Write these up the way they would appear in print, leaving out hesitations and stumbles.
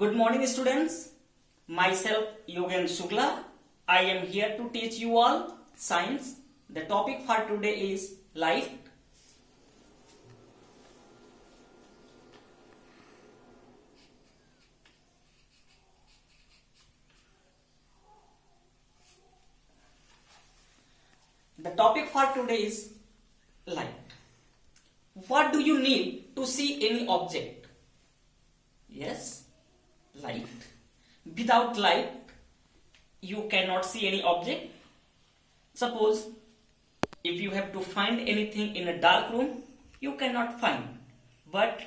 Good morning students. Myself Yogen Shukla. I am here to teach you all science. The topic for today is light. The topic for today is light. What do you need to see any object? Yes, light. Without light, you cannot see any object. Suppose if you have to find anything in a dark room, you cannot find. But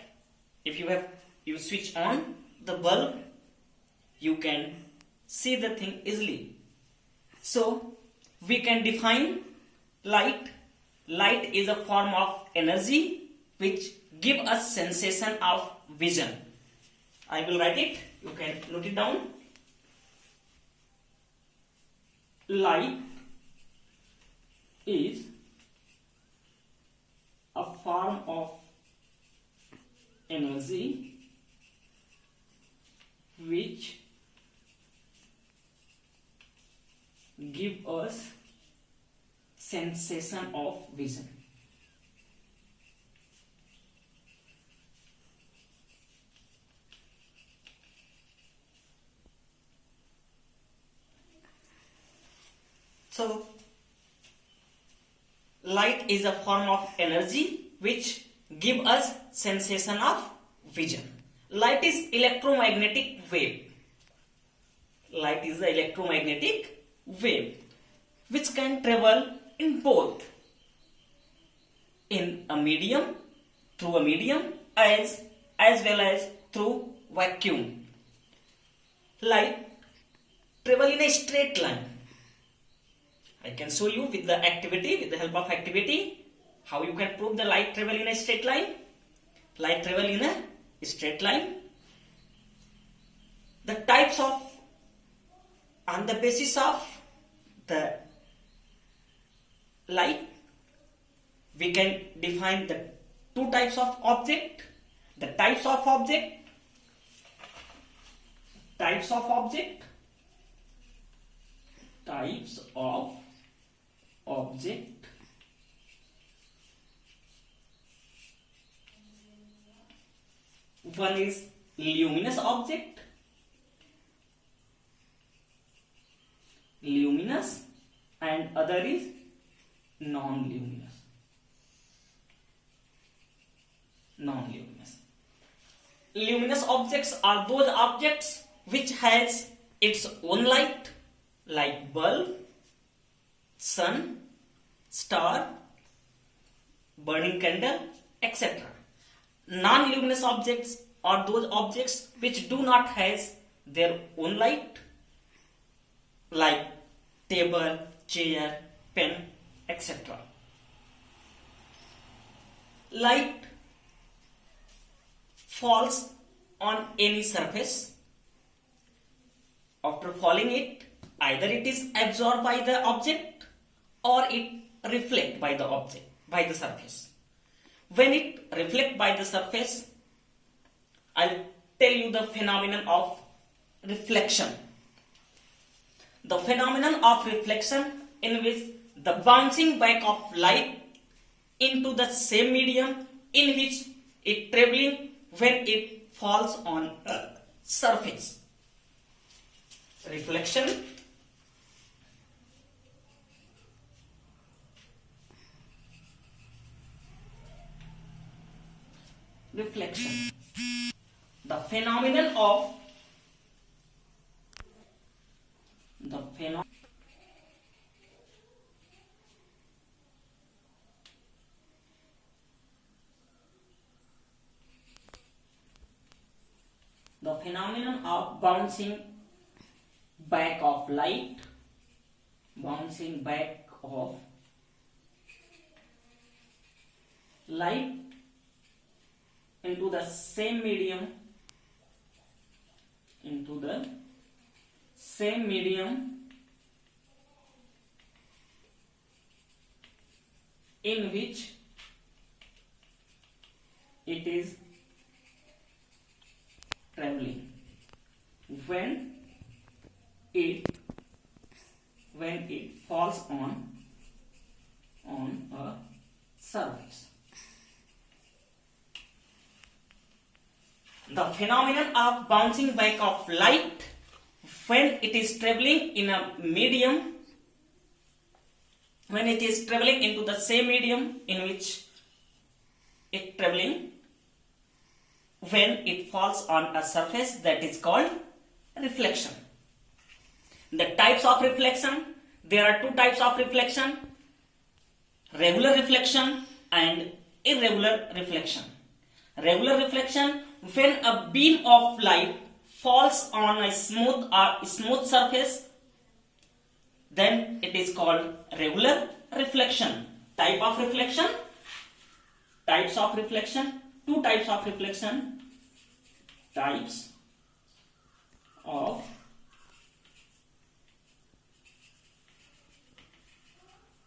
if you switch on the bulb, you can see the thing easily. So we can define light. Light is a form of energy which give us sensation of vision. I will write it. You can note it down. Light is a form of energy which give us sensation of vision. So, light is a form of energy which give us sensation of vision. Light is electromagnetic wave. Light is the electromagnetic wave which can travel in both in a medium, through a medium, as well as through vacuum. Light travel in a straight line. I can show you with the help of activity, how you can prove the light travel in a straight line. Light travel in a straight line. The types of, on the basis of the light, we can define the two types of object. The types of object. One is luminous object, and other is non-luminous. Luminous objects are those objects which has its own light, like bulb, sun, star, burning candle, etc. Non-luminous objects are those objects which do not has their own light, like table, chair, pen, etc. Light falls on any surface. After falling it, either it is absorbed by the object or it reflect by the object, by the surface. When it reflect by the surface, I'll tell you the phenomenon of reflection. The phenomenon of reflection in which the bouncing back of light into the same medium in which it traveling when it falls on a surface. Reflection. The phenomenon of bouncing back of light, into the same medium, in which it is traveling. when it falls on a surface. The phenomenon of bouncing back of light when it is traveling in a medium, when it is traveling into the same medium in which it traveling, when it falls on a surface, that is called reflection. The types of reflection, there are two types of reflection: regular reflection and irregular reflection. Regular reflection, when a beam of light falls on a smooth surface, then it is called regular reflection. Type of reflection, types of reflection, two types of reflection, types of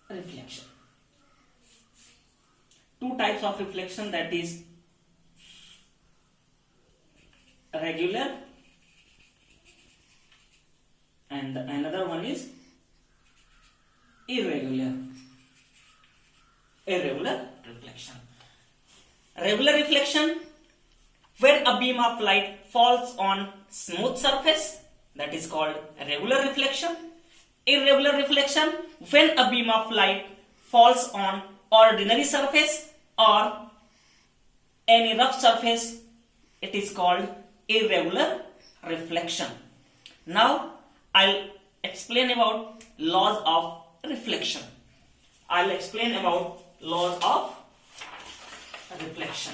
reflection. Two types of reflection, that is regular and another one is irregular reflection. Regular reflection, when a beam of light falls on smooth surface, that is called regular reflection. Irregular reflection, when a beam of light falls on ordinary surface or any rough surface, it is called irregular reflection. Now I'll explain about laws of reflection. I'll explain about laws of reflection.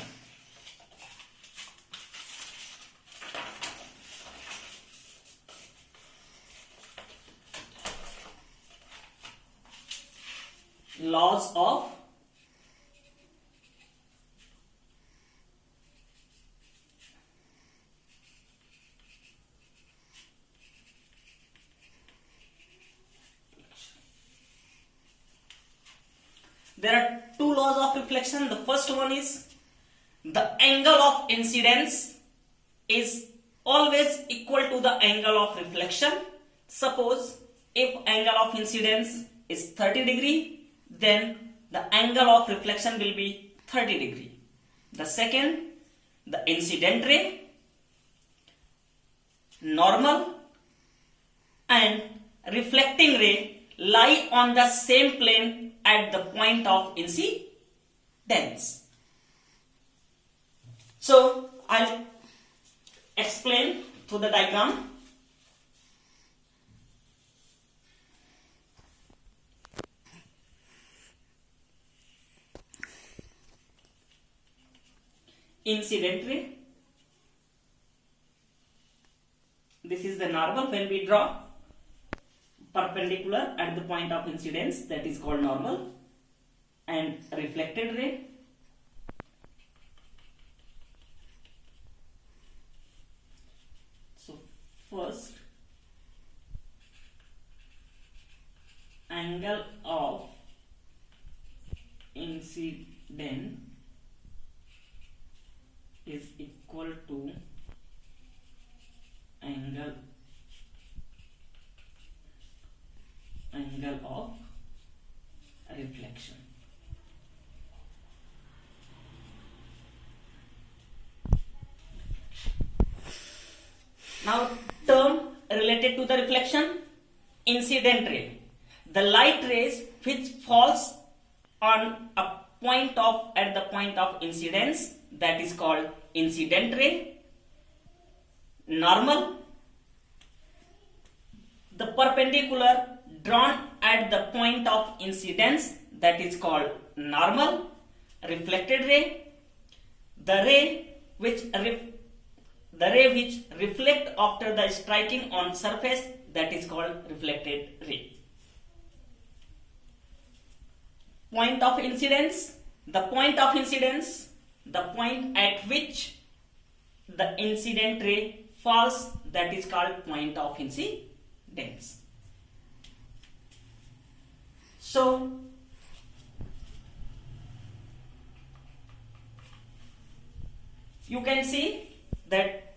Laws of There are two laws of reflection. The first one is the angle of incidence is always equal to the angle of reflection. Suppose if angle of incidence is 30 degree, then the angle of reflection will be 30 degree. The second, the incident ray, normal and reflecting ray lie on the same plane at the point of incidence. So I'll explain through the diagram. Incident ray, this is the normal. When we draw perpendicular at the point of incidence, that is called normal. And reflected ray, so first angle of incident is equal to angle of reflection. Now term related to the reflection, incident ray, the light rays which falls on a point of at the point of incidence, that is called incident ray. Normal, the perpendicular drawn at the point of incidence, that is called normal. Reflected ray, the ray which reflect after the striking on surface, that is called reflected ray. Point of incidence, the point of incidence, the point at which the incident ray falls, that is called point of incidence. So you can see that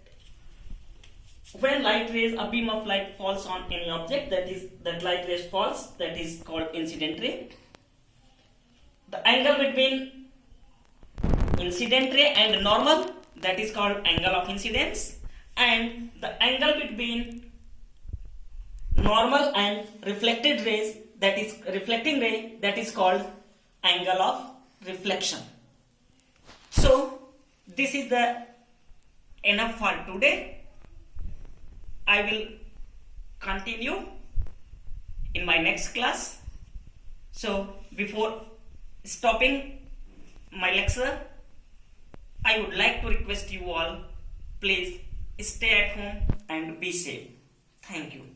when light rays, a beam of light falls on any object, that light rays falls, that is called incident ray. The angle between incident ray and normal, that is called angle of incidence, and the angle between normal and reflected rays, that is reflecting ray, that is called angle of reflection. So this is the enough for today. I will continue in my next class. So before stopping my lecture, I would like to request you all, please stay at home and be safe. Thank you.